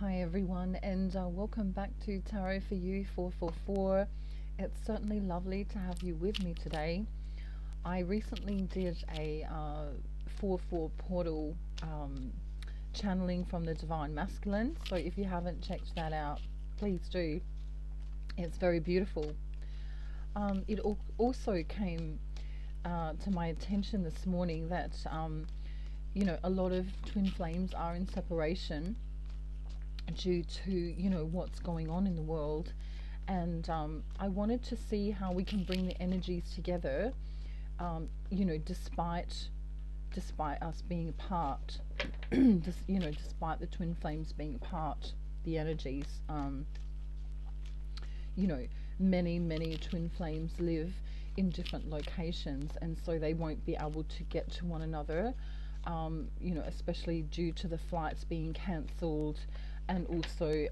Hi everyone, and welcome back to Tarot for You 444. It's certainly lovely to have you with me today. I recently did a 4-4 portal channeling from the Divine Masculine, so if you haven't checked that out, please do. It's very beautiful. It also came to my attention this morning that, a lot of twin flames are in separation due to what's going on in the world, and I wanted to see how we can bring the energies together, despite us being apart. Despite the twin flames being apart, the energies, you know many twin flames live in different locations, and so they won't be able to get to one another, especially due to the flights being cancelled, and also,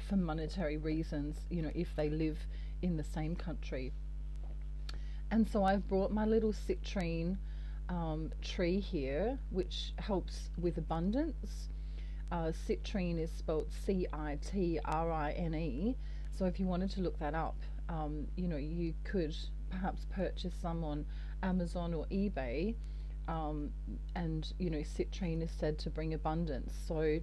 for monetary reasons, if they live in the same country. And so I've brought my little citrine tree here, which helps with abundance. Citrine is spelled Citrine. So if you wanted to look that up, you could perhaps purchase some on Amazon or eBay. And citrine is said to bring abundance. So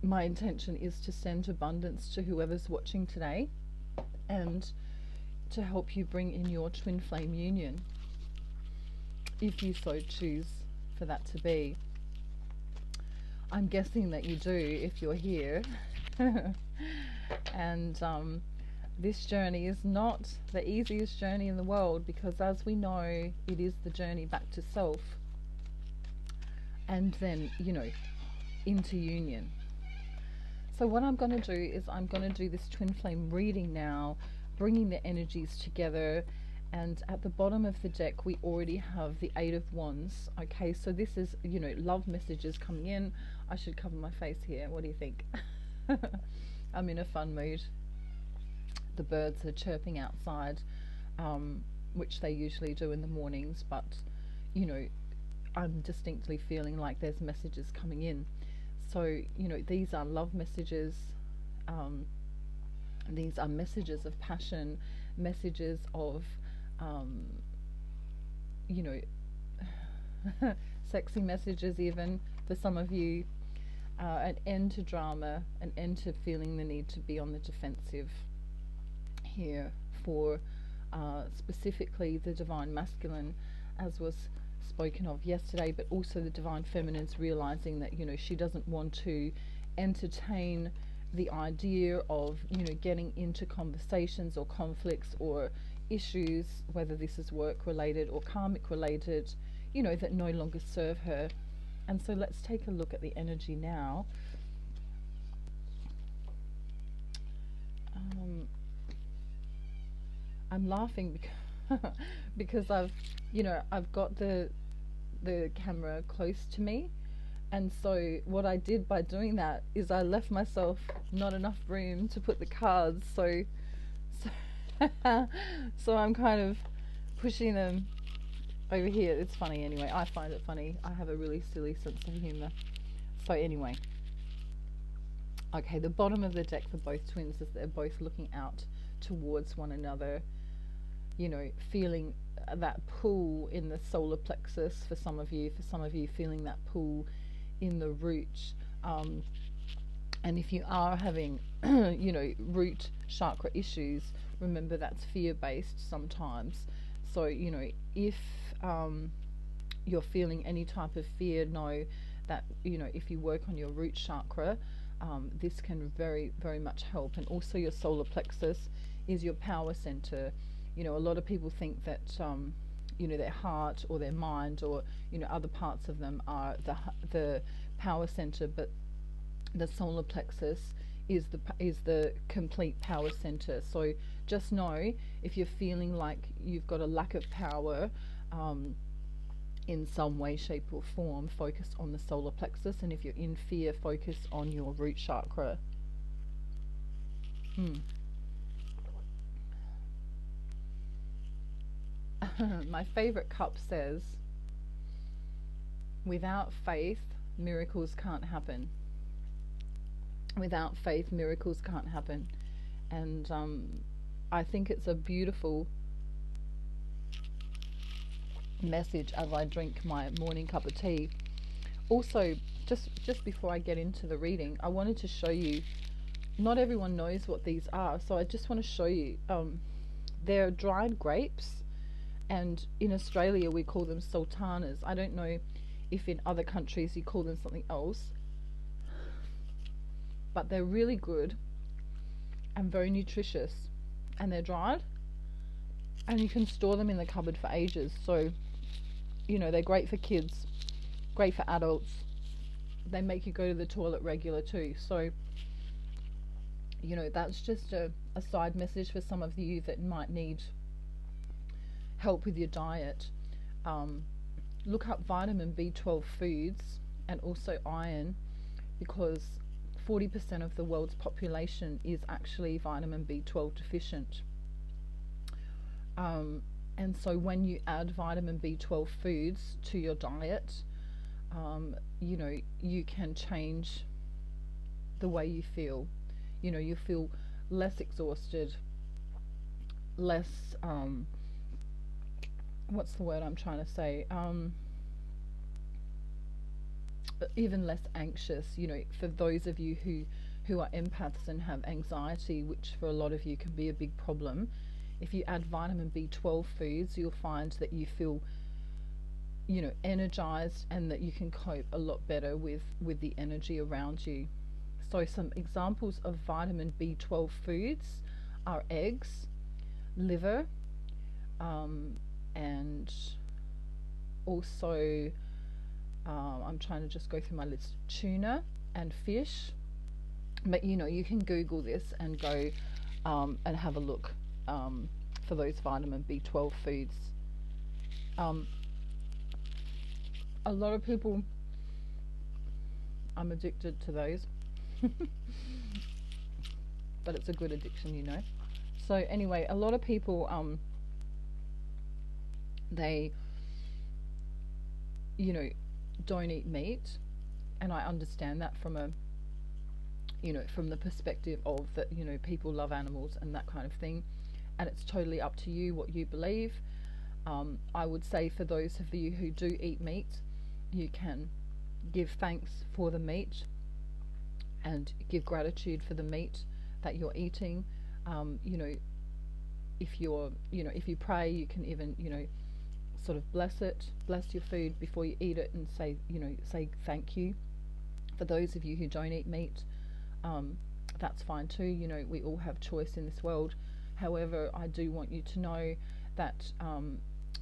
my intention is to send abundance to whoever's watching today, and to help you bring in your twin flame union, if you so choose for that to be. I'm guessing that you do if you're here. And this journey is not the easiest journey in the world, because as we know, it is the journey back to self, and then into union. So what I'm going to do is I'm going to do this twin flame reading now, bringing the energies together. And at the bottom of the deck we already have the Eight of Wands. Okay, so this is love messages coming in. I should cover my face here. What do you think? I'm in a fun mood. The birds are chirping outside, which they usually do in the mornings, but I'm distinctly feeling like there's messages coming in. So these are love messages. These are messages of passion, messages of sexy messages even for some of you. An end to drama, an end to feeling the need to be on the defensive here for specifically the Divine Masculine, as was spoken of yesterday, but also the Divine Feminine's realizing that she doesn't want to entertain the idea of getting into conversations or conflicts or issues, whether this is work related or karmic related, that no longer serve her. And so let's take a look at the energy now. I'm laughing because I've got the camera close to me, and so what I did by doing that is I left myself not enough room to put the cards, so so I'm kind of pushing them over here. It's funny anyway. I find it funny. I have a really silly sense of humor. So anyway, okay, the bottom of the deck for both twins is they're both looking out towards one another, feeling that pull in the solar plexus for some of you feeling that pull in the root. And if you are having root chakra issues, remember that's fear based sometimes. So if you're feeling any type of fear, know that if you work on your root chakra, this can very, very much help. And also your solar plexus is your power center. A lot of people think that their heart or their mind or other parts of them are the power center, but the solar plexus is the complete power center. So just know, if you're feeling like you've got a lack of power in some way, shape or form, focus on the solar plexus, and if you're in fear, focus on your root chakra. My favorite cup says, without faith miracles can't happen. Without faith, miracles can't happen. And I think it's a beautiful message as I drink my morning cup of tea. Also, just before I get into the reading, I wanted to show you, not everyone knows what these are, so I just want to show you. They're dried grapes, and in Australia we call them sultanas. I don't know if in other countries you call them something else, but they're really good and very nutritious, and they're dried, and you can store them in the cupboard for ages. So, you know, they're great for kids, great for adults. They make you go to the toilet regular too. So, you know, that's just a side message for some of you that might need help with your diet. Look up vitamin B12 foods and also iron, because 40% of the world's population is actually vitamin B12 deficient. And so when you add vitamin B12 foods to your diet, you know, you can change the way you feel. You know, you feel less exhausted, less, what's the word I'm trying to say? Even less anxious. You know, for those of you who are empaths and have anxiety, which for a lot of you can be a big problem, if you add vitamin B12 foods, you'll find that you feel, you know, energized, and that you can cope a lot better with the energy around you. So some examples of vitamin B12 foods are eggs, liver, and also I'm trying to just go through my list: tuna and fish. But you know, you can Google this and go and have a look for those vitamin B12 foods. A lot of people, I'm addicted to those. But it's a good addiction, you know. So anyway, a lot of people they, you know, don't eat meat, and I understand that from a, you know, from the perspective of that, you know, people love animals and that kind of thing, and it's totally up to you what you believe. I would say for those of you who do eat meat, you can give thanks for the meat and give gratitude for the meat that you're eating. You know, if you're, you know, if you pray, you can even, you know, sort of bless your food before you eat it, and say, you know, say thank you. For those of you who don't eat meat, that's fine too. You know, we all have choice in this world. However, I do want you to know that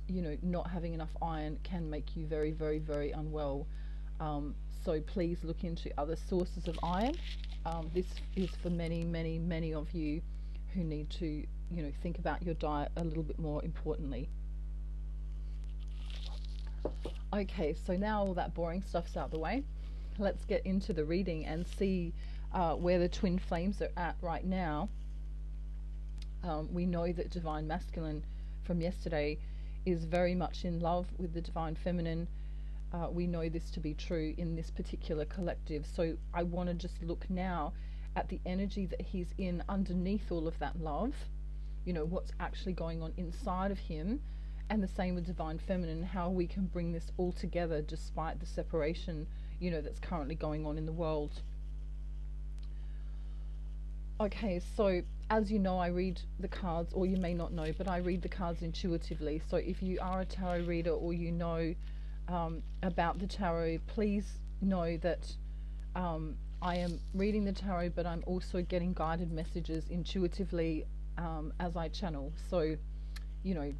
you know, not having enough iron can make you very, very, very unwell. So please look into other sources of iron. This is for many, many, many of you who need to, you know, think about your diet a little bit more importantly. Okay, so now all that boring stuff's out the way. Let's get into the reading and see where the twin flames are at right now. We know that divine masculine from yesterday is very much in love with the divine feminine. We know this to be true in this particular collective. So I want to just look now at the energy that he's in underneath all of that love. You know, what's actually going on inside of him. And the same with divine feminine, how we can bring this all together despite the separation, you know, that's currently going on in the world. Okay, so as you know, I read the cards, or you may not know, but I read the cards intuitively. So if you are a tarot reader, or you know about the tarot, please know that I am reading the tarot, but I'm also getting guided messages intuitively as I channel. So, you know,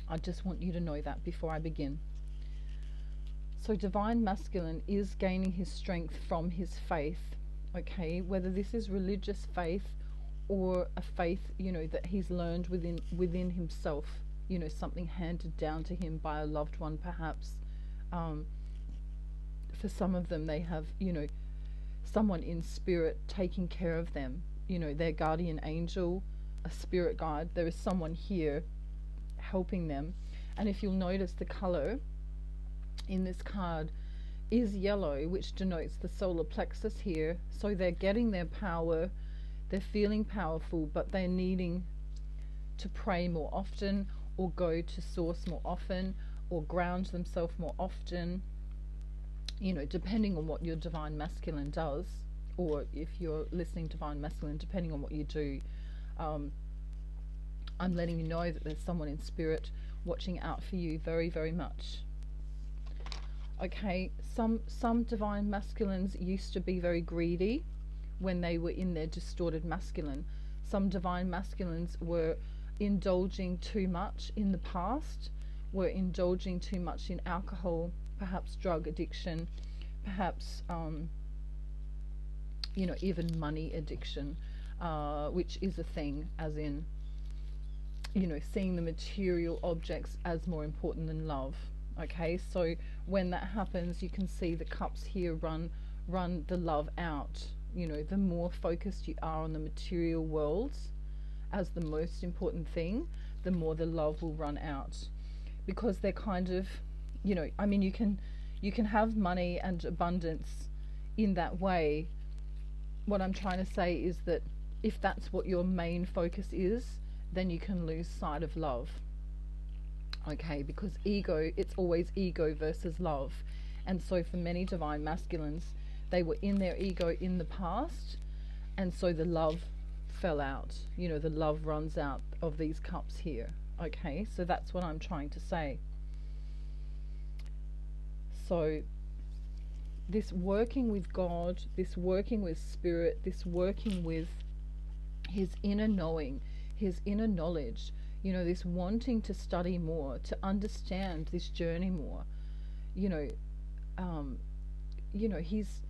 I just want you to know that before I begin. So divine masculine is gaining his strength from his faith. Okay, whether this is religious faith or a faith, you know, that he's learned within himself, you know, something handed down to him by a loved one perhaps. For some of them, they have, you know, someone in spirit taking care of them, you know, their guardian angel, a spirit guide. There is someone here helping them. And if you'll notice, the color in this card is yellow, which denotes the solar plexus here. So they're getting their power, they're feeling powerful, but they're needing to pray more often, or go to source more often, or ground themselves more often, depending on what your divine masculine does, or if you're listening divine masculine, depending on what you do. I'm letting you know that there's someone in spirit watching out for you very, very much. Okay, some divine masculines used to be very greedy when they were in their distorted masculine. Some divine masculines were indulging too much in the past, were indulging too much in alcohol, perhaps drug addiction, perhaps even money addiction, which is a thing, as in seeing the material objects as more important than love. Okay, so when that happens, you can see the cups here run the love out. The more focused you are on the material worlds as the most important thing, the more the love will run out, because they're kind of, you can have money and abundance in that way. What I'm trying to say is that if that's what your main focus is, then you can lose sight of love. Okay, because ego, it's always ego versus love. And so for many divine masculines, they were in their ego in the past, and so the love fell out. The love runs out of these cups here. Okay, so that's what I'm trying to say. So this working with God, this working with spirit, this working with his inner knowing, his inner knowledge, this wanting to study more, to understand this journey more, he's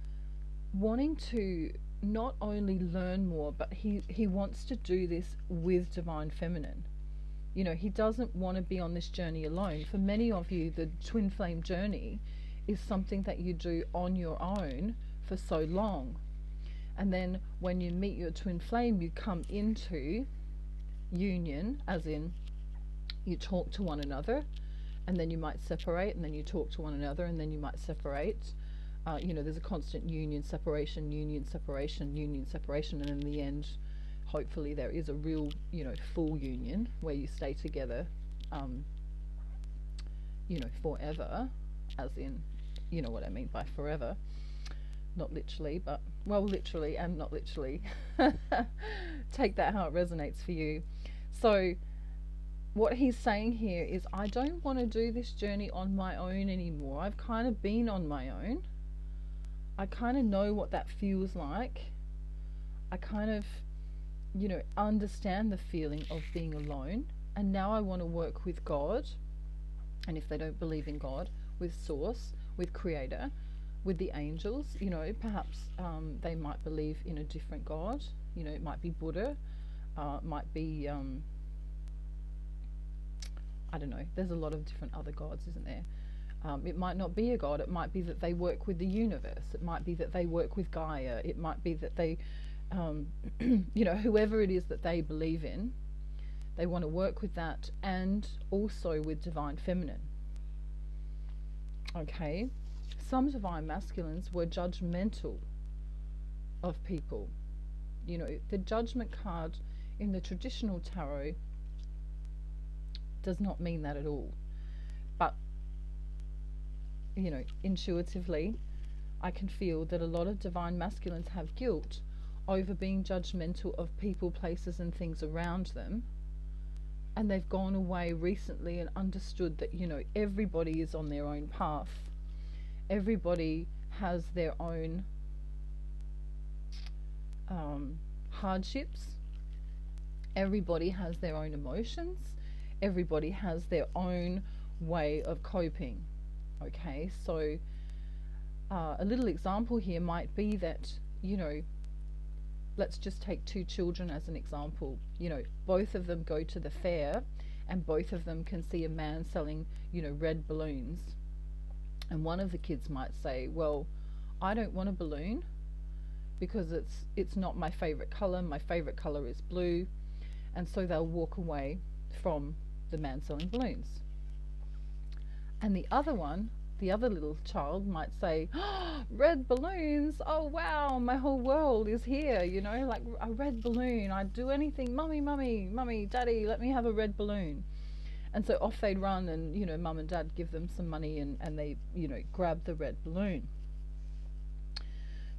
wanting to not only learn more, but he wants to do this with divine feminine. He doesn't want to be on this journey alone. For many of you, the twin flame journey is something that you do on your own for so long, and then when you meet your twin flame, you come into union, as in you talk to one another, and then you might separate, and then you talk to one another, and then you might separate. There's a constant union, separation, union, separation, union, separation, and in the end, hopefully there is a real, full union where you stay together, forever, as in, what I mean by forever. Not literally, but, well, literally and not literally. Take that how it resonates for you. So what he's saying here is, I don't want to do this journey on my own anymore. I've kind of been on my own. I kind of know what that feels like. I kind of, understand the feeling of being alone. And now I want to work with God. And if they don't believe in God, with Source, with Creator, with the angels, perhaps they might believe in a different God. It might be Buddha, it might be, I don't know, there's a lot of different other gods, isn't there? It might not be a god. It might be that they work with the universe. It might be that they work with Gaia. It might be that they, whoever it is that they believe in, they want to work with that, and also with divine feminine. Okay, some divine masculines were judgmental of people. The judgment card in the traditional tarot does not mean that at all. But intuitively, I can feel that a lot of divine masculines have guilt over being judgmental of people, places, and things around them. And they've gone away recently and understood that, everybody is on their own path. Everybody has their own hardships. Everybody has their own emotions. Everybody has their own way of coping. Okay, so a little example here might be that, let's just take two children as an example. Both of them go to the fair, and both of them can see a man selling, red balloons. And one of the kids might say, well, I don't want a balloon because it's not my favorite color. My favorite color is blue. And so they'll walk away from the man selling balloons. And the other one The other little child might say, oh, red balloons, oh wow, my whole world is here, you know, like a red balloon. I'd do anything, mummy, mummy, mummy, daddy, let me have a red balloon. And so off they'd run, and, you know, mum and dad give them some money, and they, you know, grab the red balloon.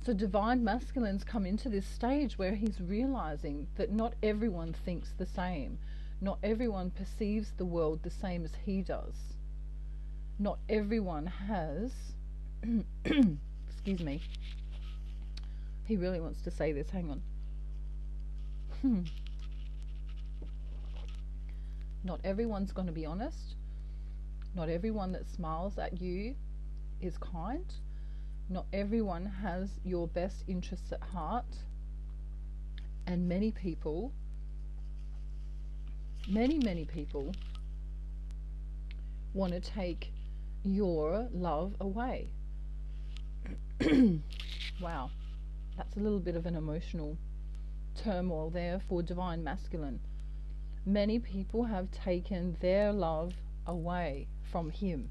So divine masculines come into this stage where he's realizing that not everyone thinks the same. Not everyone perceives the world the same as he does. Not everyone has excuse me. He really wants to say this, hang on. Not everyone's going to be honest. Not everyone that smiles at you is kind. Not everyone has your best interests at heart. And many people, many people want to take your love away. Wow, that's a little bit of an emotional turmoil there for divine masculine. Many people have taken their love away from him,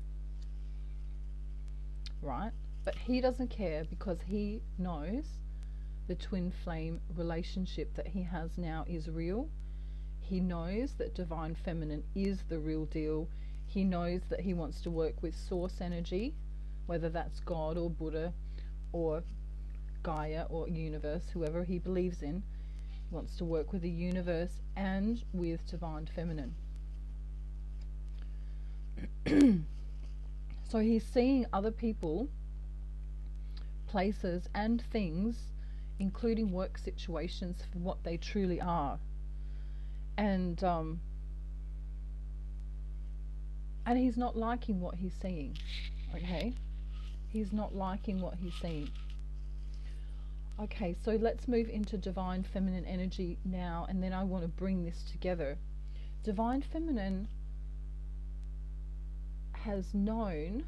right? But he doesn't care, because he knows the twin flame relationship that he has now is real. He knows that divine feminine is the real deal. He knows that he wants to work with source energy, whether that's God or Buddha or Gaia or universe, whoever he believes in. He wants to work with the universe and with divine feminine. So he's seeing other people, places and things, including work situations, for what they truly are. And he's not liking what he's seeing. Okay, he's not liking what he's seeing. Okay, so let's move into divine feminine energy now, and then I want to bring this together. Divine feminine has known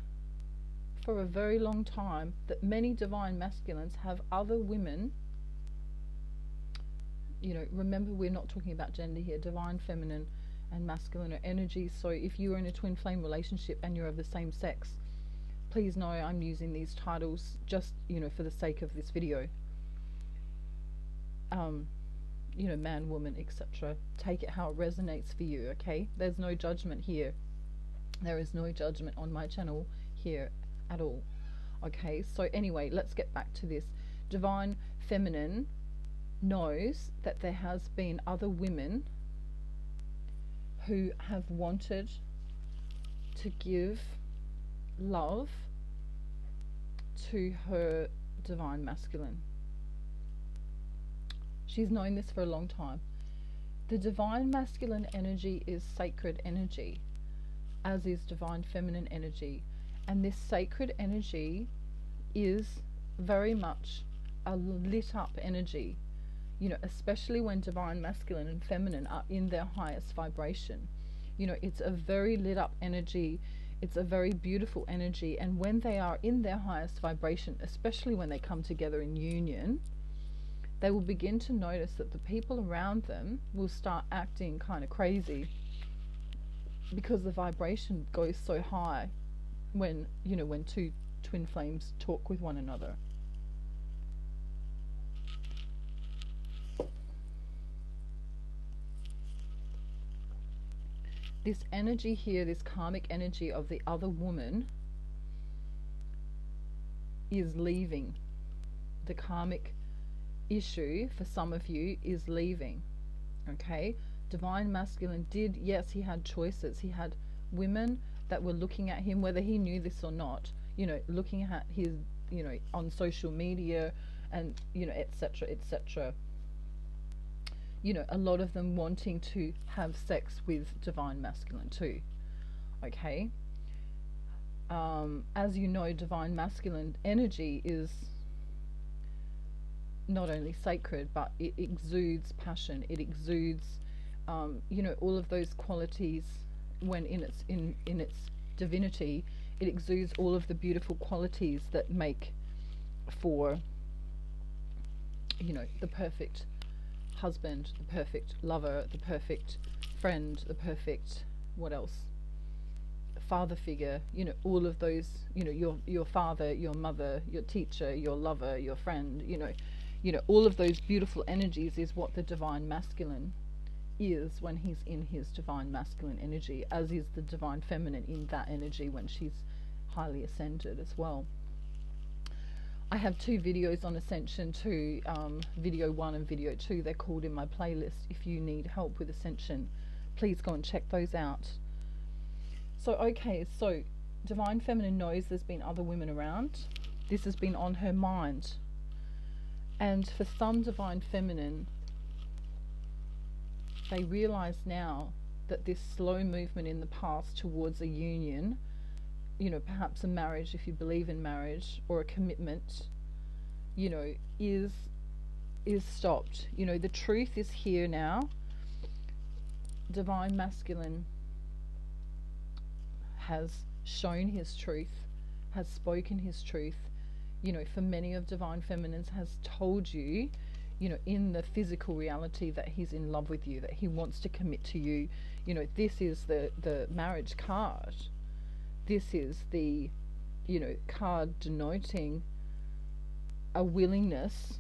for a very long time that many divine masculines have other women. You know, remember, we're not talking about gender here. Divine feminine and masculine are energies. So if you're in a twin flame relationship and you're of the same sex, please know I'm using these titles just, you know, for the sake of this video. You know, man, woman, etc. Take it how it resonates for you, okay? There's no judgment here. There is no judgment on my channel here at all. Okay, so anyway, let's get back to this. Divine feminine knows that there has been other women who have wanted to give love to her divine masculine. She's known this for a long time. The divine masculine energy is sacred energy, as is divine feminine energy. And this sacred energy is very much a lit up energy, you know, especially when divine masculine and feminine are in their highest vibration. You know, it's a very lit up energy. It's a very beautiful energy. And when they are in their highest vibration, especially when they come together in union, they will begin to notice that the people around them will start acting kind of crazy, because the vibration goes so high when, you know, when two twin flames talk with one another. This energy here, this karmic energy of the other woman, is leaving. The karmic issue for some of you is leaving. Okay, divine masculine did, yes, he had choices. He had women that were looking at him, whether he knew this or not, you know, looking at his, you know, on social media and, you know, etc., etc. You know, a lot of them wanting to have sex with divine masculine too. Okay, as you know, divine masculine energy is not only sacred, but it exudes passion. It exudes, you know, all of those qualities. When in its divinity, it exudes all of the beautiful qualities that make for, you know, the perfect husband, the perfect lover, the perfect friend, the perfect, what else? father figure, all of those, your father, your mother, your teacher, your lover, your friend, all of those beautiful energies is what the divine masculine is when he's in his divine masculine energy, as is the divine feminine in that energy when she's highly ascended as well. I have 2 videos on ascension too, video 1 and video 2. They're called in my playlist. If you need help with ascension, please go and check those out. So okay, so divine feminine knows there's been other women around. This has been on her mind. And for some divine feminine, they realize now that this slow movement in the past towards a union, perhaps a marriage if you believe in marriage, or a commitment, is stopped. The truth is here now. Divine masculine has shown his truth, has spoken his truth. For many of divine feminines, has told you, in the physical reality, that he's in love with you, that he wants to commit to you. This is the marriage card. This is the, card denoting a willingness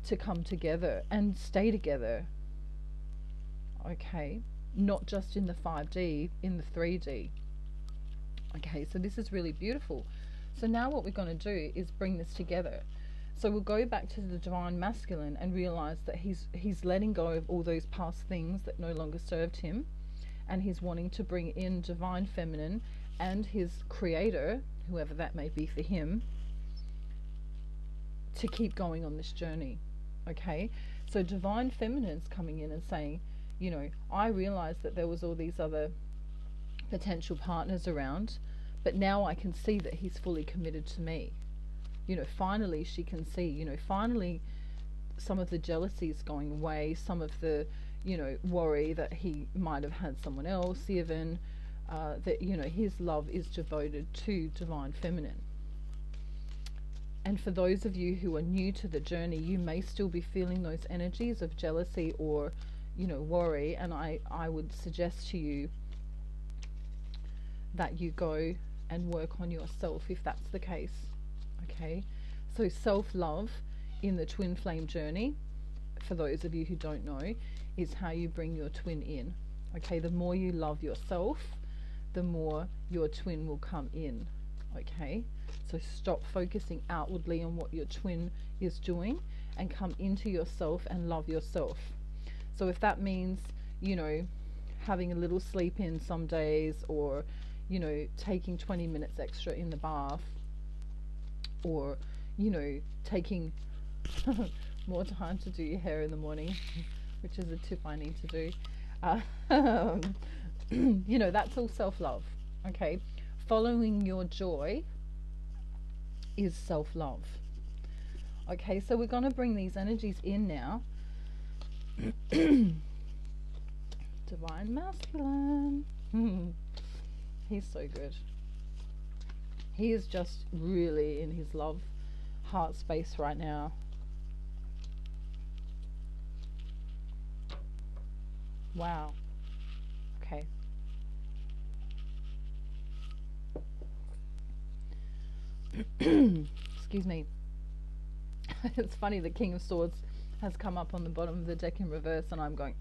to come together and stay together. Okay, not just in the 5D, in the 3D. Okay, so this is really beautiful. So now what we're going to do is bring this together. So we'll go back to the divine masculine and realize that he's letting go of all those past things that no longer served him, and he's wanting to bring in divine feminine and his creator, whoever that may be for him, to keep going on this journey. Okay, so divine feminine's coming in and saying, I realized that there was all these other potential partners around, but now I can see that he's fully committed to me. Finally she can see, finally some of the jealousy is going away, some of the, worry that he might have had someone else even, that, his love is devoted to divine feminine. And for those of you who are new to the journey, you may still be feeling those energies of jealousy or, worry, and I would suggest to you that you go and work on yourself if that's the case. Okay, so self-love in the twin flame journey, for those of you who don't know, is how you bring your twin in. Okay, the more you love yourself, the more your twin will come in. Okay, so stop focusing outwardly on what your twin is doing and come into yourself and love yourself. So if that means, having a little sleep in some days, or taking 20 minutes extra in the bath, or taking more time to do your hair in the morning, which is a tip I need to do, that's all self-love. Okay, following your joy is self-love. Okay, so we're going to bring these energies in now. Divine masculine. He's so good. He is just really in his love heart space right now. Wow. Okay. Excuse me. It's funny, the King of Swords has come up on the bottom of the deck in reverse, and I'm going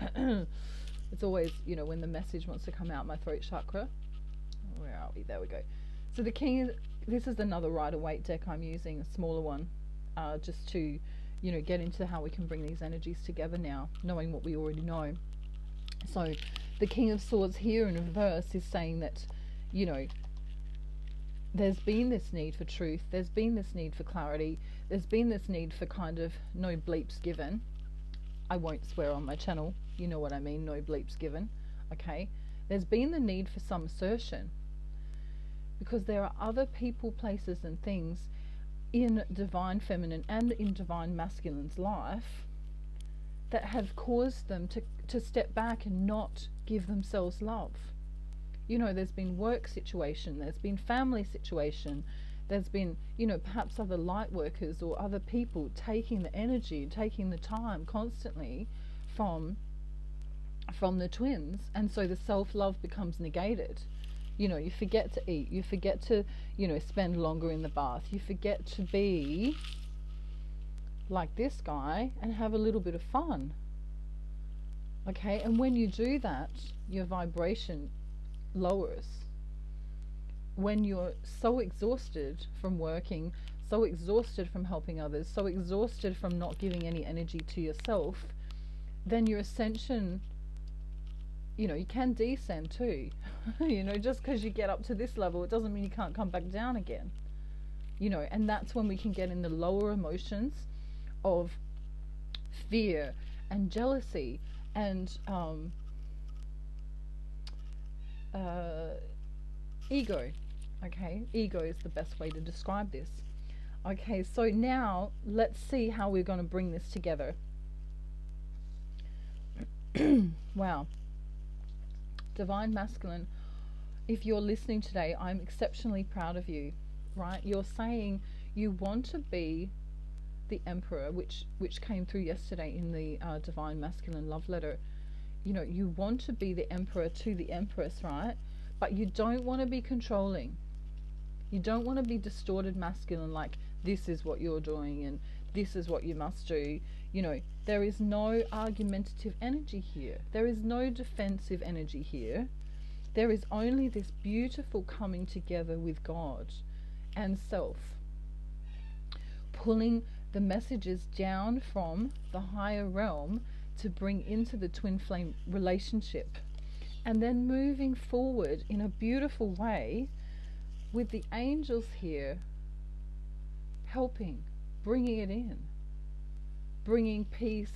it's always, when the message wants to come out, my throat chakra. Where are we? There we go. So the King, this is another Rider-Waite deck I'm using, a smaller one, just to, get into how we can bring these energies together now, knowing what we already know. So the King of Swords here in reverse is saying that, there's been this need for truth, there's been this need for clarity, there's been this need for kind of no bleeps given. I won't swear on my channel, you know what I mean, no bleeps given. Okay, there's been the need for some assertion, because there are other people, places and things in divine feminine and in divine masculine's life that have caused them to step back and not give themselves love. There's been work situation, there's been family situation, there's been, perhaps other light workers or other people taking the energy, taking the time constantly from from the twins, and so the self-love becomes negated. You forget to eat, you forget to spend longer in the bath, you forget to be like this guy and have a little bit of fun. Okay, and when you do that, your vibration lowers. When you're so exhausted from working, so exhausted from helping others, so exhausted from not giving any energy to yourself, then your ascension, you can descend too. Just because you get up to this level, it doesn't mean you can't come back down again. And that's when we can get in the lower emotions of fear and jealousy and ego. Okay, ego is the best way to describe this. Okay, so now let's see how we're going to bring this together. Wow. Divine Masculine, if you're listening today, I'm exceptionally proud of you, right? You're saying you want to be the Emperor, which came through yesterday in the Divine Masculine love letter. You want to be the Emperor to the Empress, right? But you don't want to be controlling. You don't want to be distorted masculine, like this is what you're doing and this is what you must do. There is no argumentative energy here. There is no defensive energy here. There is only this beautiful coming together with God and self, pulling the messages down from the higher realm to bring into the twin flame relationship, and then moving forward in a beautiful way with the angels here helping, bringing it in, bringing peace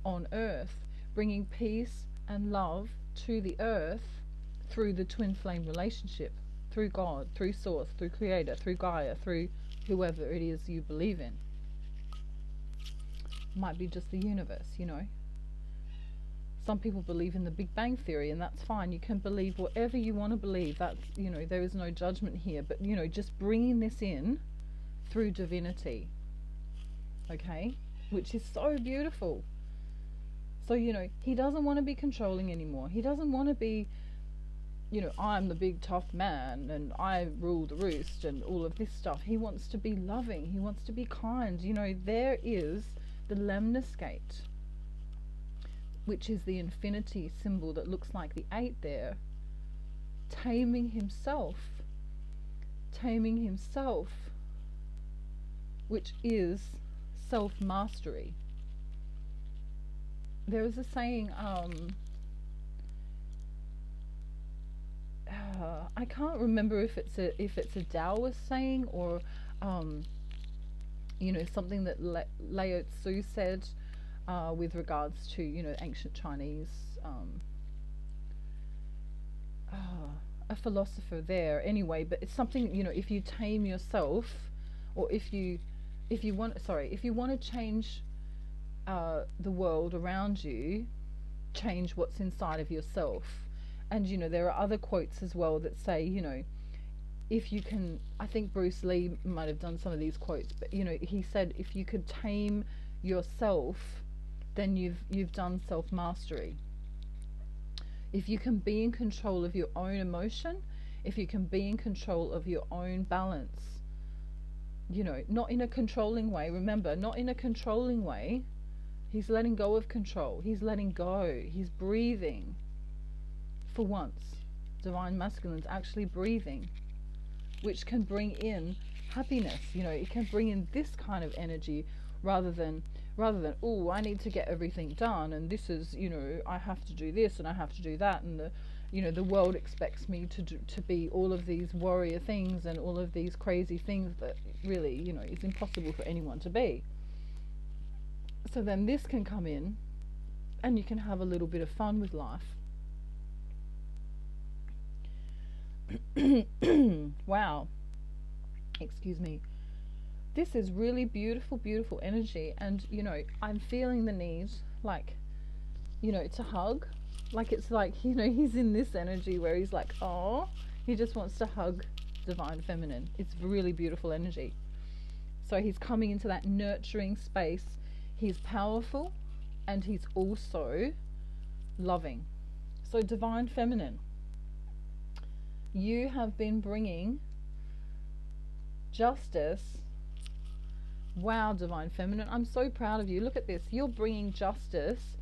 on earth, bringing peace and love to the earth through the twin flame relationship, through God, through Source, through Creator, through Gaia, through whoever it is you believe in. Might be just the universe, Some people believe in the Big Bang Theory, and that's fine. You can believe whatever you want to believe. That's, there is no judgment here. But, just bringing this in through divinity, okay, which is so beautiful. So, he doesn't want to be controlling anymore. He doesn't want to be, I'm the big tough man and I rule the roost and all of this stuff. He wants to be loving. He wants to be kind. There is the lemniscate, which is the infinity symbol that looks like the 8 there, taming himself, which is self-mastery. There is a saying, I can't remember if it's a Taoist saying or something that Lao Tzu said with regards to ancient Chinese, a philosopher there anyway. But it's something, if you tame yourself, or if you want to change the world around you, change what's inside of yourself. And there are other quotes as well that say, if you can, I think Bruce Lee might have done some of these quotes, but he said, if you could tame yourself, then you've done self-mastery. If you can be in control of your own emotion, if you can be in control of your own balance, not in a controlling way, remember, not in a controlling way. He's letting go of control. He's letting go. He's breathing. For once, Divine Masculine's actually breathing, which can bring in happiness. It can bring in this kind of energy rather than oh, I need to get everything done, and this is, I have to do this and I have to do that, and the world expects me to be all of these warrior things and all of these crazy things that really, is impossible for anyone to be. So then this can come in and you can have a little bit of fun with life. Wow. Excuse me. This is really beautiful, beautiful energy. And, I'm feeling the need, to hug. It's like, he's in this energy where he's like, oh, he just wants to hug Divine Feminine. It's really beautiful energy. So he's coming into that nurturing space. He's powerful and he's also loving. So divine feminine, you have been bringing justice. Wow, divine feminine, I'm so proud of you. Look at this. You're bringing justice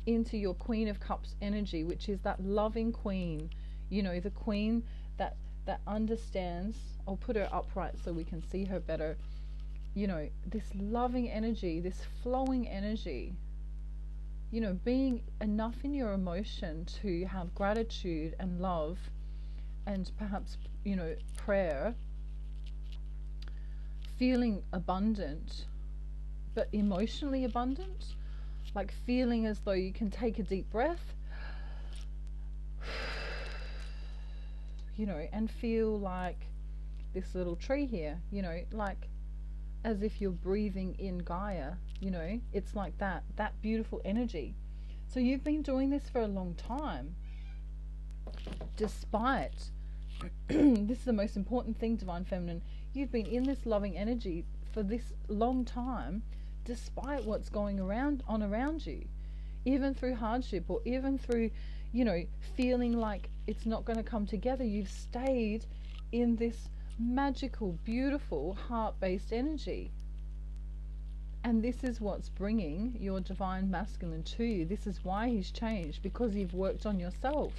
into your Queen of Cups energy, which is that loving queen, you know, the queen that understands. I'll put her upright so we can see her better. You know, this loving energy, this flowing energy, you know, being enough in your emotion to have gratitude and love and perhaps, you know, prayer, feeling abundant, but emotionally abundant, like feeling as though you can take a deep breath, you know, and feel like this little tree here, you know, like as if you're breathing in Gaia, you know, it's like that beautiful energy. So you've been doing this for a long time, despite this is the most important thing, divine feminine, you've been in this loving energy for this long time, despite what's going around you, even through hardship, or even through, you know, feeling like it's not going to come together. You've stayed in this magical, beautiful, heart-based energy. And this is what's bringing your divine masculine to you. This is why he's changed, because you've worked on yourself.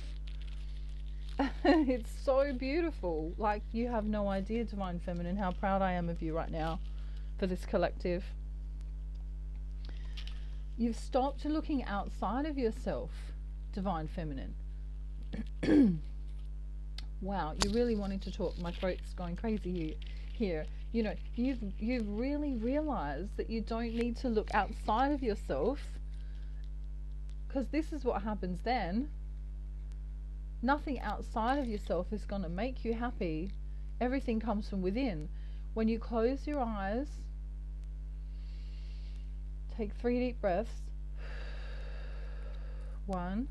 It's so beautiful. Like, you have no idea, divine feminine, how proud I am of you right now for this collective. You've stopped looking outside of yourself, divine feminine. Wow, you're really wanting to talk. My throat's going crazy here. You know, you've really realized that you don't need to look outside of yourself, because this is what happens then. Nothing outside of yourself is going to make you happy. Everything comes from within. When you close your eyes, take 3 deep breaths. 1,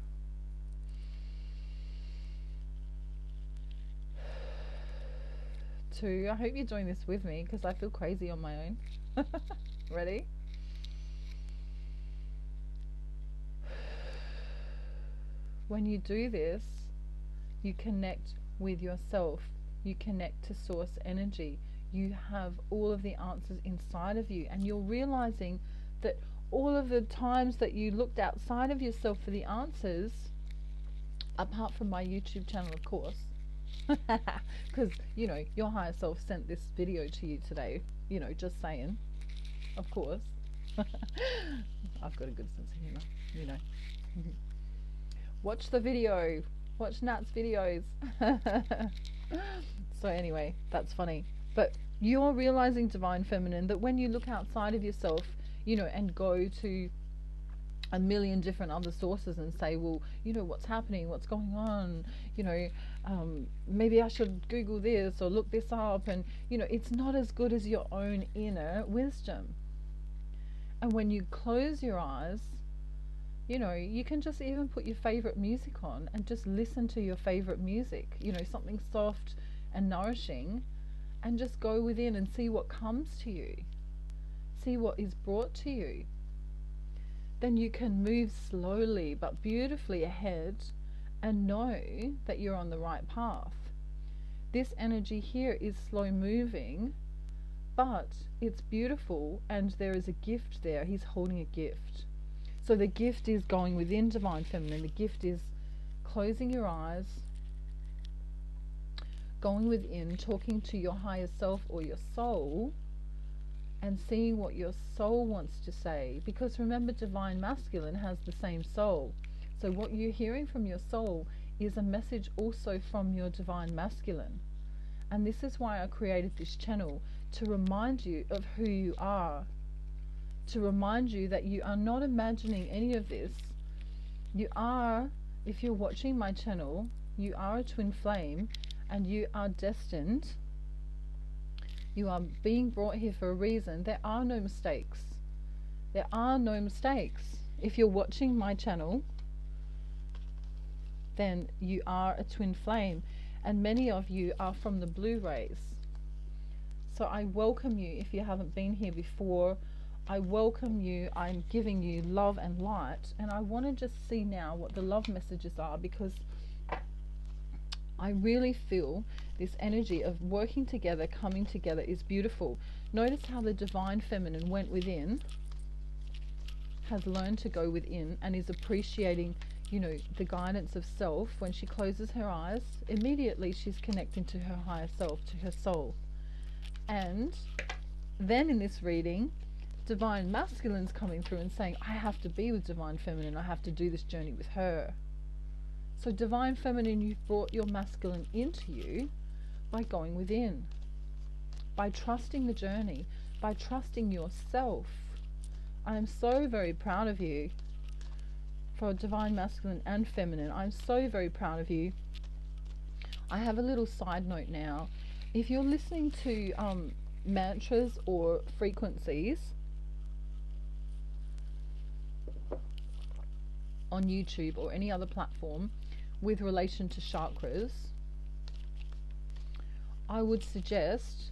2. I hope you're doing this with me, because I feel crazy on my own. Ready? When you do this, you connect with yourself. You connect to source energy. You have all of the answers inside of you, and you're realizing that all of the times that you looked outside of yourself for the answers, apart from my YouTube channel, of course, because, you know, your higher self sent this video to you today, you know, just saying, of course. I've got a good sense of humor, you know. Watch the video. Watch Nat's videos. So anyway, that's funny. But you're realizing, divine feminine, that when you look outside of yourself, you know, and go to a million different other sources and say, well, you know, what's happening, what's going on, you know, maybe I should Google this or look this up, and, you know, it's not as good as your own inner wisdom. And when you close your eyes, you know, you can just even put your favorite music on and just listen to your favorite music, you know, something soft and nourishing, and just go within and see what comes to you, see what is brought to you. Then you can move slowly but beautifully ahead and know that you're on the right path. This energy here is slow moving, but it's beautiful, and there is a gift there. He's holding a gift. So the gift is going within, divine feminine. The gift is closing your eyes, going within, talking to your higher self or your soul, and seeing what your soul wants to say. Because remember, divine masculine has the same soul. So what you're hearing from your soul is a message also from your divine masculine. And this is why I created this channel, to remind you of who you are, to remind you that you are not imagining any of this. You are, if you're watching my channel, you are a twin flame, and you are destined. You are being brought here for a reason. There are no mistakes. There are no mistakes. If you're watching my channel, then you are a twin flame, and many of you are from the blue rays. So I welcome you, if you haven't been here before, I welcome you. I'm giving you love and light. And I want to just see now what the love messages are, because I really feel this energy of working together, coming together is beautiful. Notice how the divine feminine went within, has learned to go within, and is appreciating, you know, the guidance of self. When she closes her eyes, immediately she's connecting to her higher self, to her soul. And then in this reading, divine masculine's coming through and saying, I have to be with divine feminine. I have to do this journey with her. So divine feminine, you've brought your masculine into you by going within, by trusting the journey, by trusting yourself. I am so very proud of you. For divine masculine and feminine, I'm so very proud of you. I have a little side note now. If you're listening to mantras or frequencies on YouTube or any other platform with relation to chakras, I would suggest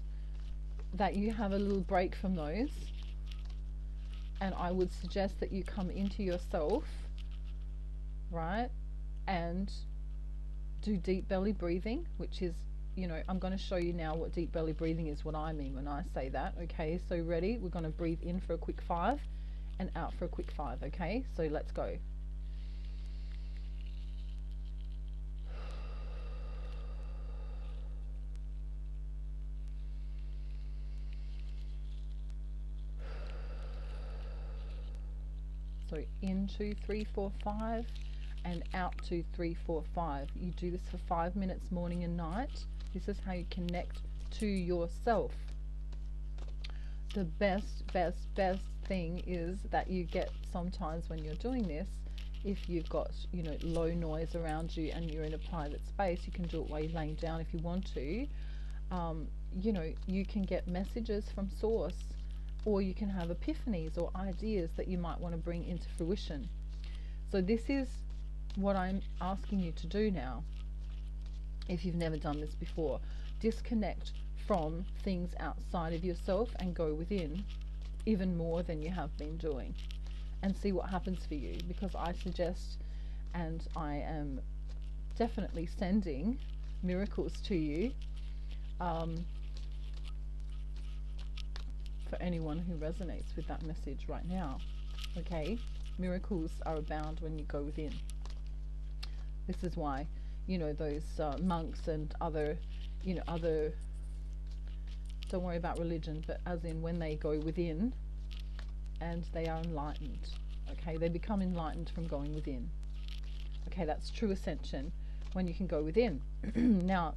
that you have a little break from those, and I would suggest that you come into yourself, right, and do deep belly breathing, which is, you know, I'm going to show you now what deep belly breathing is, what I mean when I say that. Okay, so ready? We're going to breathe in for a quick 5 and out for a quick 5. Okay, so let's go. So in 2, 3, 4, 5 and out 2, 3, 4, 5. You do this for 5 minutes morning and night. This is how you connect to yourself. The best thing is that you get sometimes when you're doing this, if you've got, you know, low noise around you and you're in a private space, you can do it while you're laying down if you want to. You know, you can get messages from source, or you can have epiphanies or ideas that you might want to bring into fruition. So this is what I'm asking you to do now. If you've never done this before, disconnect from things outside of yourself and go within even more than you have been doing, and see what happens for you. Because I suggest, and I am definitely sending miracles to you, for anyone who resonates with that message right now. Okay, miracles are abound when you go within. This is why, you know, those monks and other, you know, other, don't worry about religion, but as in when they go within and they are enlightened. Okay, they become enlightened from going within. Okay, that's true ascension, when you can go within. Now,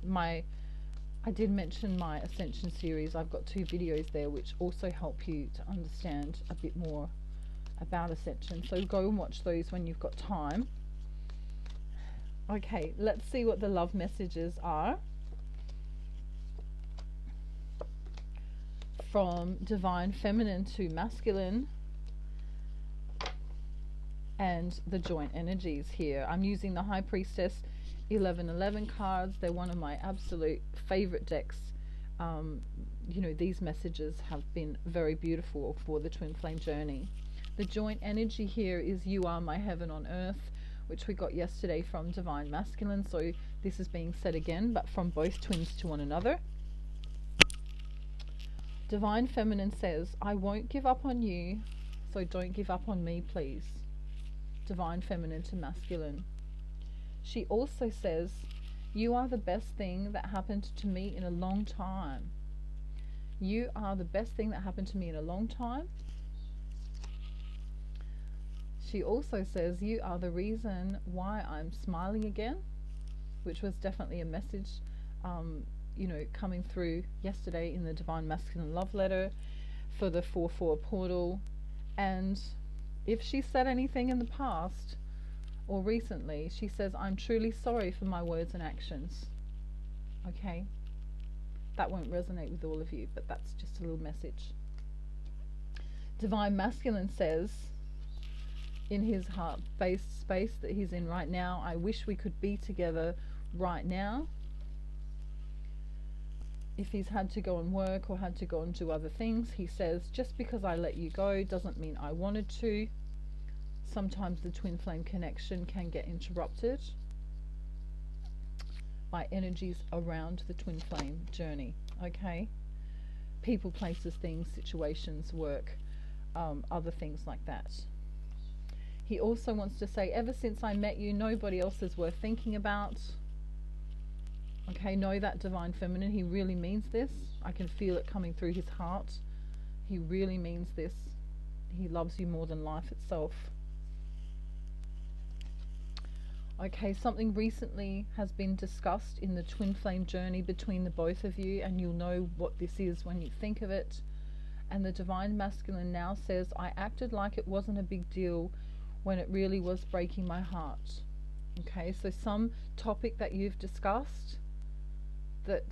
I did mention my Ascension series. I've got 2 videos there which also help you to understand a bit more about Ascension. So go and watch those when you've got time. Okay, let's see what the love messages are from divine feminine to masculine and the joint energies here. I'm using the High Priestess 1111 cards. They're one of my absolute favorite decks. You know, these messages have been very beautiful for the twin flame journey. The joint energy here is you are my heaven on earth, which we got yesterday from divine masculine. So this is being said again, but from both twins to one another. Divine feminine says, I won't give up on you, so don't give up on me, please. Divine feminine to masculine. She also says, you are the best thing that happened to me in a long time. You are the best thing that happened to me in a long time. She also says, you are the reason why I'm smiling again, which was definitely a message, you know, coming through yesterday in the divine masculine love letter for the 4/4 portal. And if she said anything in the past or recently, she says, I'm truly sorry for my words and actions. Okay, that won't resonate with all of you, but that's just a little message. Divine masculine says, in his heart-based space that he's in right now, I wish we could be together right now. if he's had to go and work or had to go and do other things, he says, just because I let you go doesn't mean I wanted to. Sometimes the twin flame connection can get interrupted by energies around the twin flame journey. Okay, people, places, things, situations, work, other things like that. He also wants to say, ever since I met you, nobody else is worth thinking about. Okay, know that, divine feminine. He really means this. I can feel it coming through his heart. He really means this. He loves you more than life itself. Okay, something recently has been discussed in the twin flame journey between the both of you, and you'll know what this is when you think of it. And the divine masculine now says, I acted like it wasn't a big deal when it really was breaking my heart. Okay, so some topic that you've discussed that,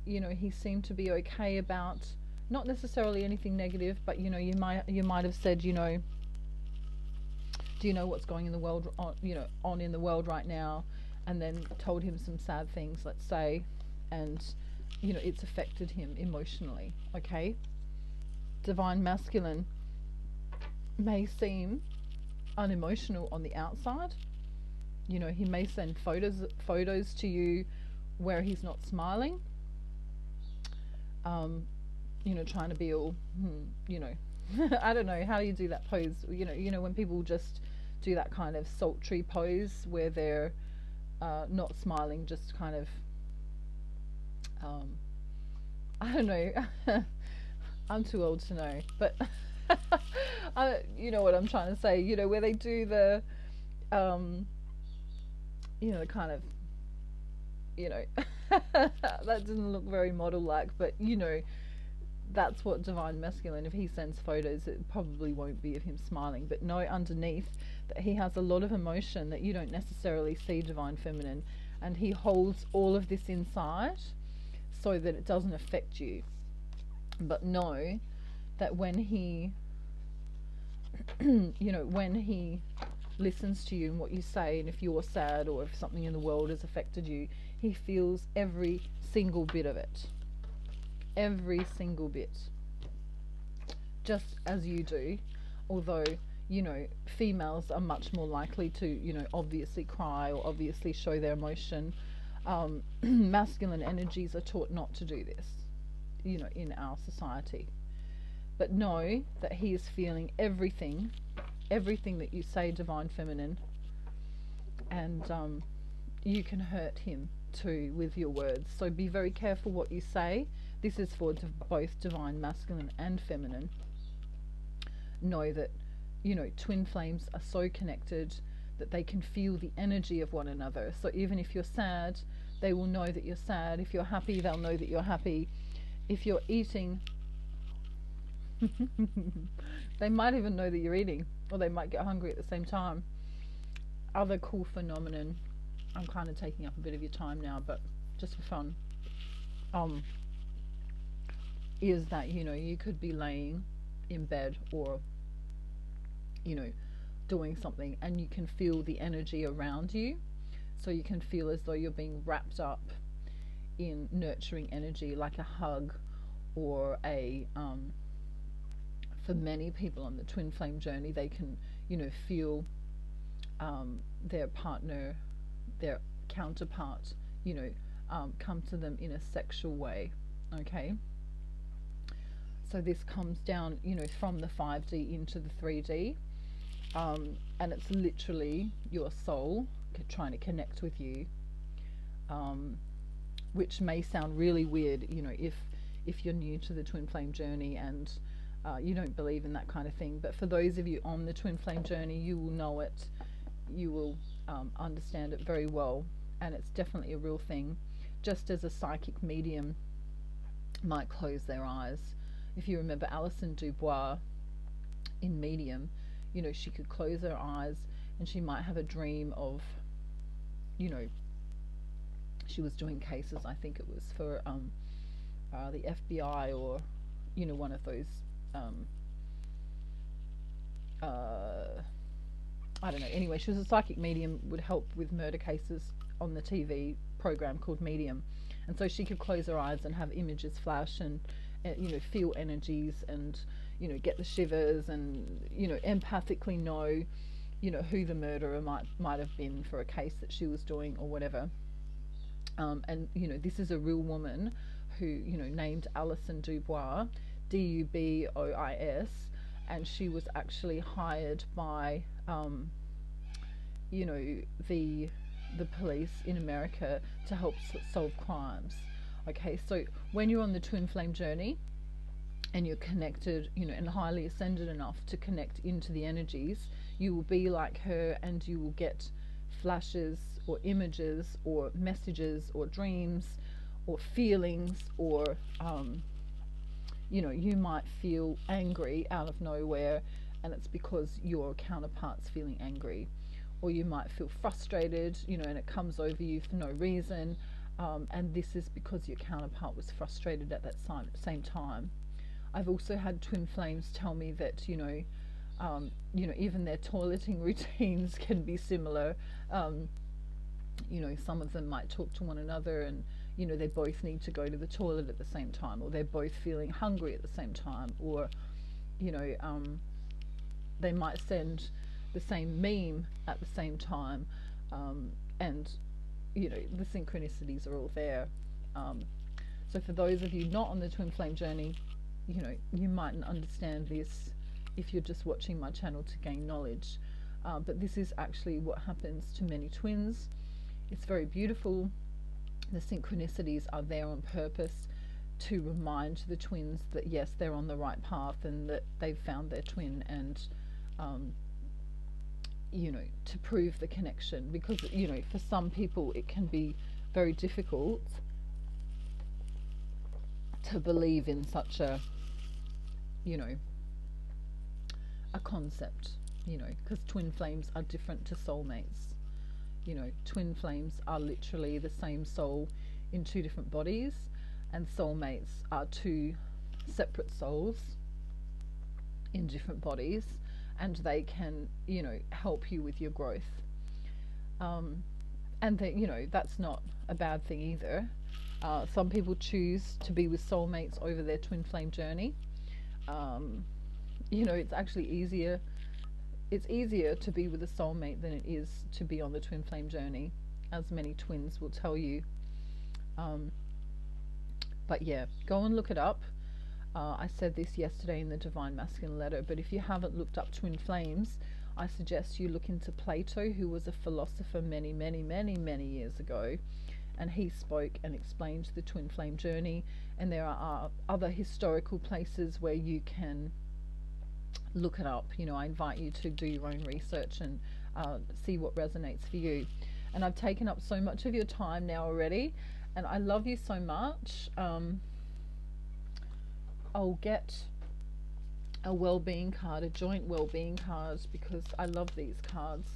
you know, he seemed to be okay about, not necessarily anything negative, but you know, you might have said, you know, do you know what's going in the world on in the world right now, and then told him some sad things, let's say, and you know, it's affected him emotionally. Okay, divine masculine may seem unemotional on the outside. You know, he may send photos to you where he's not smiling, you know, trying to be all you know, I don't know, how do you do that pose, you know when people just do that kind of sultry pose where they're not smiling, just kind of I don't know. I'm too old to know, but you know what I'm trying to say, you know, where they do the you know, kind of, you know, that didn't look very model like, but you know, that's what divine masculine, if he sends photos, it probably won't be of him smiling, but know underneath that he has a lot of emotion that you don't necessarily see, divine feminine, and he holds all of this inside so that it doesn't affect you. But know that when he you know, when he listens to you and what you say, and if you're sad or if something in the world has affected you, he feels every single bit of it. Every single bit. Just as you do. Although, you know, females are much more likely to, you know, obviously cry or obviously show their emotion. Masculine energies are taught not to do this, you know, in our society. But know that he is feeling everything that you say, divine feminine, and you can hurt him too with your words. So be very careful what you say. This is for both divine masculine and feminine. Know that, you know, twin flames are so connected that they can feel the energy of one another. So even if you're sad, they will know that you're sad. If you're happy, they'll know that you're happy. If you're eating, they might even know that you're eating, or they might get hungry at the same time. Other cool phenomenon, I'm kind of taking up a bit of your time now, but just for fun, is that, you know, you could be laying in bed or, you know, doing something, and you can feel the energy around you. So you can feel as though you're being wrapped up in nurturing energy, like a hug or a for many people on the twin flame journey, they can, you know, feel their partner, their counterpart, you know, come to them in a sexual way. Okay, so this comes down, you know, from the 5D into the 3D, and it's literally your soul trying to connect with you, which may sound really weird, you know, if you're new to the twin flame journey and you don't believe in that kind of thing. But for those of you on the twin flame journey, you will know it, you will understand it very well, and it's definitely a real thing. Just as a psychic medium might close their eyes. If you remember Alison Dubois in Medium, you know, she could close her eyes and she might have a dream of, you know, she was doing cases, I think it was for the FBI, or, you know, one of those I don't know, anyway, she was a psychic medium, would help with murder cases on the TV program called Medium, And so she could close her eyes and have images flash, and you know, feel energies, and you know, get the shivers, and you know, empathically know, you know, who the murderer might have been for a case that she was doing or whatever. And you know, this is a real woman who, you know, named Alison Dubois, Dubois, and she was actually hired by you know, the police in America to help solve crimes. Okay, so when you're on the twin flame journey and you're connected, you know, and highly ascended enough to connect into the energies, you will be like her, and you will get flashes or images or messages or dreams or feelings, or you know, you might feel angry out of nowhere, and it's because your counterpart's feeling angry. Or you might feel frustrated, you know, and it comes over you for no reason, and this is because your counterpart was frustrated at that same time. I've also had twin flames tell me that, you know, even their toileting routines can be similar. You know, some of them might talk to one another, and you know, they both need to go to the toilet at the same time, or they're both feeling hungry at the same time, or you know, they might send the same meme at the same time, and you know, the synchronicities are all there. So for those of you not on the twin flame journey, you know, you mightn't understand this if you're just watching my channel to gain knowledge, but this is actually what happens to many twins. It's very beautiful. The synchronicities are there on purpose to remind the twins that yes, they're on the right path, and that they've found their twin, and you know, to prove the connection, because you know, for some people it can be very difficult to believe in such a, you know, a concept, you know, because twin flames are different to soulmates. You know, twin flames are literally the same soul in two different bodies, and soulmates are two separate souls in different bodies, and they can, you know, help you with your growth. And that, you know, that's not a bad thing either. Some people choose to be with soulmates over their twin flame journey. You know, it's actually easier. It's easier to be with a soulmate than it is to be on the twin flame journey, as many twins will tell you. But yeah, go and look it up. I said this yesterday in the Divine Masculine Letter, but if you haven't looked up twin flames, I suggest you look into Plato, who was a philosopher many, many, many, many years ago, and he spoke and explained the twin flame journey. And there are other historical places where you can look it up. You know, I invite you to do your own research and see what resonates for you. And I've taken up so much of your time now already, and I love you so much. I'll get a well-being card, a joint well-being card, because I love these cards.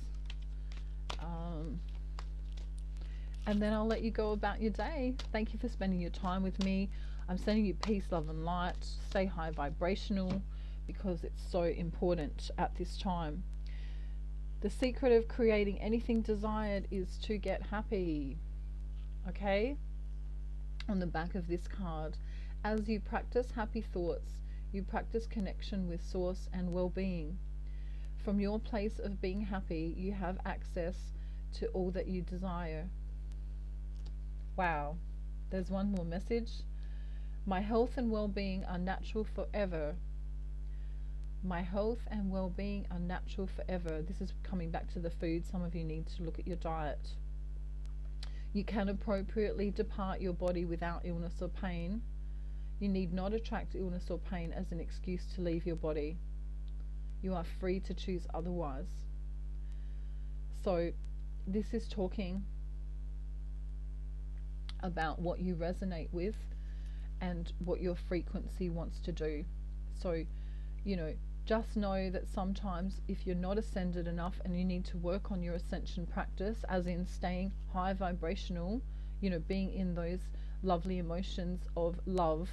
And then I'll let you go about your day. Thank you for spending your time with me. I'm sending you peace, love and light. Stay high vibrational, because it's so important at this time. The secret of creating anything desired is to get happy. Okay? On the back of this card, as you practice happy thoughts, you practice connection with source and well-being. From your place of being happy, you have access to all that you desire. Wow. There's one more message. My health and well-being are natural forever. My health and well-being are natural forever. This is coming back to the food. Some of you need to look at your diet. You can appropriately depart your body without illness or pain. You need not attract illness or pain as an excuse to leave your body. You are free to choose otherwise. So this is talking about what you resonate with and what your frequency wants to do. So, you know, just know that sometimes if you're not ascended enough and you need to work on your ascension practice, as in staying high vibrational, you know, being in those lovely emotions of love,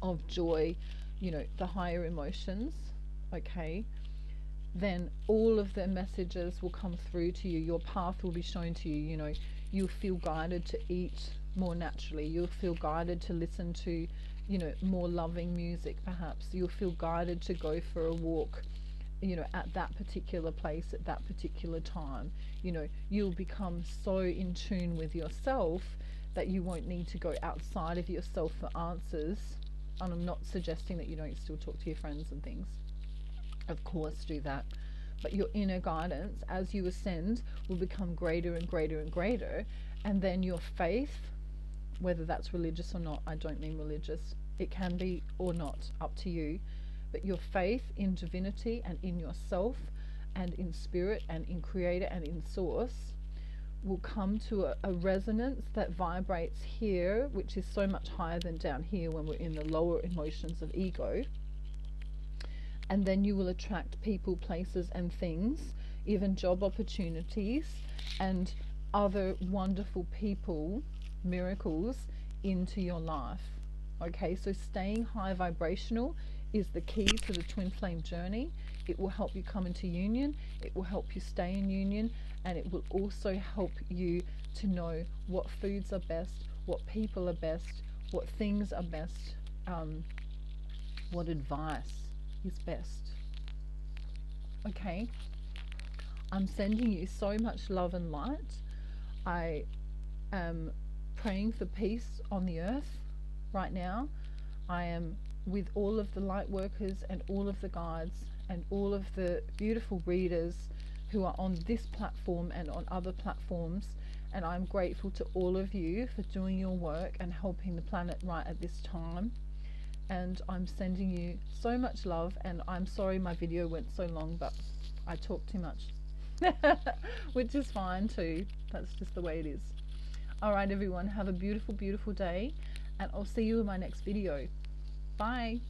of joy, you know, the higher emotions, okay, then all of the messages will come through to you. Your path will be shown to you. You know, you'll feel guided to eat more naturally. You'll feel guided to listen to, you know, more loving music perhaps. You'll feel guided to go for a walk, you know, at that particular place at that particular time. You know, you'll become so in tune with yourself that you won't need to go outside of yourself for answers. And I'm not suggesting that you don't still talk to your friends and things. Of course, do that. But your inner guidance, as you ascend, will become greater and greater and greater. And then your faith, whether that's religious or not, I don't mean religious, it can be or not, up to you. But your faith in divinity and in yourself and in spirit and in creator and in source will come to a resonance that vibrates here, which is so much higher than down here when we're in the lower emotions of ego. And then you will attract people, places and things, even job opportunities and other wonderful people, miracles into your life. Okay, so staying high vibrational is the key to the twin flame journey. It will help you come into union, it will help you stay in union, and it will also help you to know what foods are best, what people are best, what things are best, what advice is best. Okay, I'm sending you so much love and light. I am praying for peace on the earth right now. I am with all of the light workers and all of the guides and all of the beautiful readers who are on this platform and on other platforms, and I'm grateful to all of you for doing your work and helping the planet right at this time. And I'm sending you so much love, and I'm sorry my video went so long, but I talk too much which is fine too. That's just the way it is. Alright everyone, have a beautiful, beautiful day, and I'll see you in my next video. Bye.